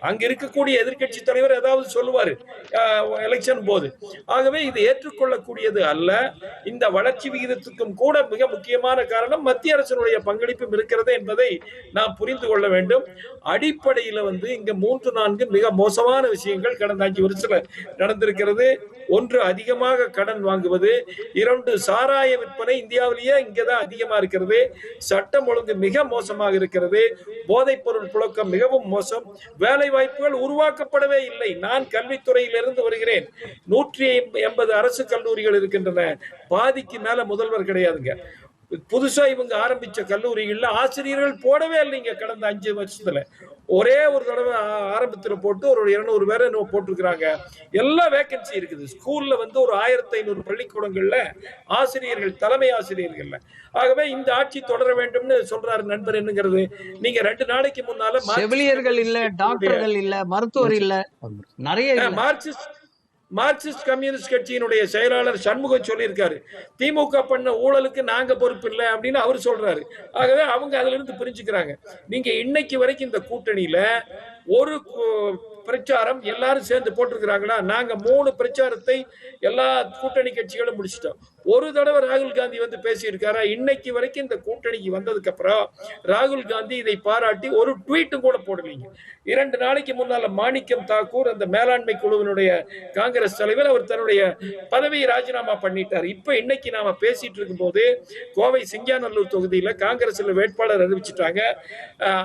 அங்க இருக்கக்கூடிய எதிர்க்கட்சி தலைவர் ஏதாவது சொல்லுவாரு எலெக்ஷன் போது. ஆகவே இது ஏற்றுக்கொள்ளக்கூடியது அல்ல. இந்த வளர்ச்சி விகிதத்துக்கும் கூட மிக முக்கியமான காரணம் மத்திய அரசினுடைய பங்களிப்பும் இருக்கிறது என்பதை நாம் புரிந்து கொள்ள வேண்டும். அடிப்படையில் இங்க 3-4 மிக மோசமான விஷயங்கள் கடந்த 5 வருஷத்துல நடந்திருக்கிறது. ஒன்று, அதிகமாக கடன் வாங்குவது. 2, சாராய விற்பனை இந்தியாவிலேயே இங்கதான் அதிகமா இருக்கிறது. சட்டம் ஒழுங்கு மிக மோசமாக இருக்கிறது. போதைப் பொருள் புழக்கம் மிகவும் மோசம். வேலை வாய்ப்புகள் உருவாக்கப்படவே இல்லை. நான் கல்வித்துறையிலிருந்து வருகிறேன். 180 அரசு கல்லூரிகள் இருக்கின்றன. பாதிக்கு மேல முதல்வர் கிடையாதுங்க. புதுசா இவங்க ஆரம்பிச்ச கல்லூரிகள்ல ஆசிரியர்கள் போடவே இல்லைங்க. கடந்த 5 வருஷத்துல ஒரே ஒரு தடவை ஆரம்பத்தில் போட்டு ஒரு 200 பேரை போட்டிருக்கிறாங்க. எல்லா வேகன்சி இருக்குது. ஸ்கூல்ல ஒரு 1500 பள்ளிக்கூடங்கள்ல ஆசிரியர்கள், தலைமை ஆசிரியர்கள். ஆகவே இந்த ஆட்சி தொடர வேண்டும்னு சொல்றாரு நண்பர். என்னங்கிறது, நீங்க 2 நாளைக்கு முன்னால செவிலியர்கள் இல்ல, டாக்டர்கள் இல்ல, மருத்துவர் இல்ல, நிறைய மார்க்சிஸ்ட் கம்யூனிஸ்ட் கட்சியினுடைய செயலாளர் சண்முகம் சொல்லியிருக்காரு, திமுக பண்ண ஊழலுக்கு நாங்க பொறுப்பு இல்லை அப்படின்னு அவர் சொல்றாரு. ஆகவே அவங்க அதுல இருந்து பிரிஞ்சுக்கிறாங்க. நீங்க இன்னைக்கு வரைக்கும் இந்த கூட்டணியில ஒரு பிரச்சாரம் எல்லாரும் சேர்ந்து போட்டிருக்கிறாங்களா? நாங்க 3 பிரச்சாரத்தை எல்லா கூட்டணி கட்சிகளும் முடிச்சிட்டோம். ஒரு தடவை ராகுல் காந்தி பேசியிருக்காரா? இன்னைக்கு வரைக்கும் இந்த கூட்டணிக்கு வந்ததுக்கு அப்புறம் ராகுல் காந்தி இதை பாராட்டி ஒரு ட்வீட்டும் கூட போடலீங்க. 2 நாளைக்கு முன்னால மாணிக்கம் தாக்கூர், அந்த மேலாண்மை குழுவினுடைய காங்கிரஸ் தலைவர், அவர் தன்னுடைய பதவியை ராஜினாமா பண்ணிட்டார். இப்ப இன்னைக்கு நாம பேசிட்டு இருக்கும் போது கோவை சிங்காநல்லூர் தொகுதியில காங்கிரஸ்ல வேட்பாளர் அறிவிச்சிட்டாங்க.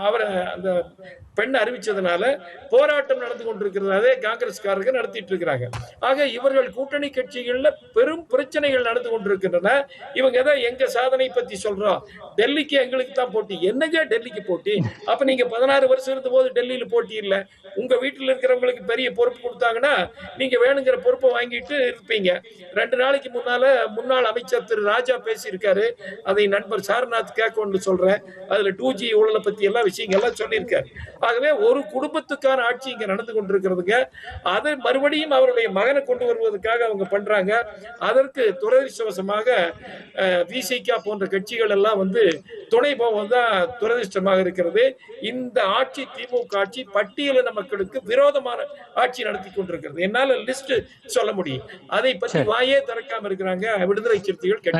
அவரை அந்த பெண் அறிவிச்சதுனால போராட்டம் நடந்து கொண்டிருக்கிறது. அதே காங்கிரஸ்காரர்கள் நடத்திட்டு இருக்கிறாங்க. ஆக இவர்கள் கூட்டணி கட்சிகள்ல பெரும் பிரச்சனைகள் நடந்து கொண்டிருக்கின்றன. இவங்க ஏதாவது எங்க சாதனை பத்தி சொல்றோம், டெல்லிக்கு எங்களுக்கு தான் போட்டி. என்னங்க டெல்லிக்கு போட்டி? அப்ப நீங்க 16 வருஷம் இருந்த போது டெல்லியில போட்டி இல்ல. உங்க வீட்டுல இருக்கிறவங்களுக்கு பெரிய பொறுப்பு கொடுத்தாங்கன்னா நீங்க வேணுங்கிற பொறுப்பை வாங்கிட்டு இருப்பீங்க. 2 நாளைக்கு முன்னால முன்னாள் அமைச்சர் திரு ராஜா பேசியிருக்காரு. அதை நண்பர் சாரநாத் கேட்கணும்னு சொல்றேன். அதுல 2G ஊழலை பத்தி எல்லா விஷயங்கள்லாம் சொல்லியிருக்காரு. ஆகவே ஒரு குடும்பத்துக்கான ஆட்சி இங்க நடந்து கொண்டிருக்கிறதுங்க. அதை மறுபடியும் அவருடைய மகனை கொண்டு வருவதற்காக அவங்க பண்றாங்க. அதற்கு துரதிருஷ்டவசமாக விசிக போன்ற கட்சிகள் எல்லாம் துணை போவதுதான் துரதிருஷ்டமாக இருக்கிறது. இந்த ஆட்சி, திமுக ஆட்சி, பட்டியலின மக்களுக்கு விரோதமான ஆட்சி நடத்தி கொண்டிருக்கிறது. என்னால லிஸ்ட் சொல்ல முடியும். அதை பற்றி வாயே திறக்காம இருக்கிறாங்க விடுதலை சிறுத்தைகள்.